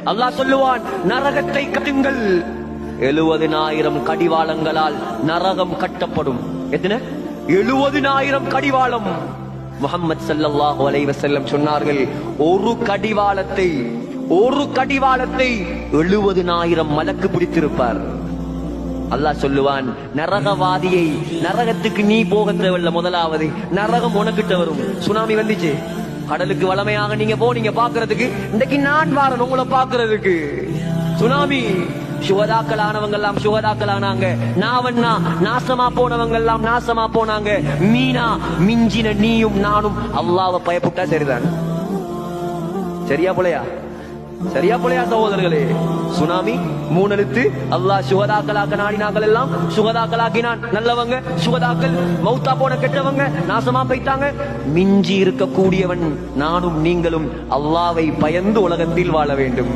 அல்லாஹ் சொல்லுவான், நரகத்தை கட்டுங்கள். 70,000 கடிவாளங்களால் நரகம் கட்டப்படும். எத்தனை? 70,000 கடிவாளம். முஹம்மது ஸல்லல்லாஹு அலைஹி வஸல்லம் சொன்னார்கள், ஒரு கடிவாளத்தை 70,000 மலக்கு பிடித்திருப்பார். அல்லாஹ் சொல்லுவான், நரகவாதியை, நரகத்துக்கு நீ போக தேவையில்ல, முதலாவது நரகம் உனக்கிட்ட வரும். சுனாமி வந்துச்சு, கடலுக்கு வளமையாக நீங்க போனீங்க பாக்குறதுக்கு, இன்னைக்கு நான் வாரன் உங்களை பாக்குறதுக்கு. சுனாமி, சுகதாக்கள் ஆனவங்க எல்லாம் சுகதாக்கள் ஆனாங்க, நாவண்ணா நாசமா போனவங்க எல்லாம் நாசமா போனாங்க. மீனா மிஞ்சின நீயும் நானும் அல்லாஹ்வை பயப்பட்டா சரிதான். சரியா போலையா? சரியா போலையா சகோதரர்களே? சுனாமி 3 எழுத்து. அல்லாஹ் சுகதாக்களாக்க நாடினாக்கள் எல்லாம் சுகதாக்களாக்கினான். நல்லவங்க சுகதாக்கள், மௌத்தா போன கெட்டவங்க நாசமா போயிட்டாங்க. மிஞ்சி இருக்கக்கூடியவன் நானும் நீங்களும் அல்லாஹ்வை பயந்து உலகத்தில் வாழ வேண்டும்.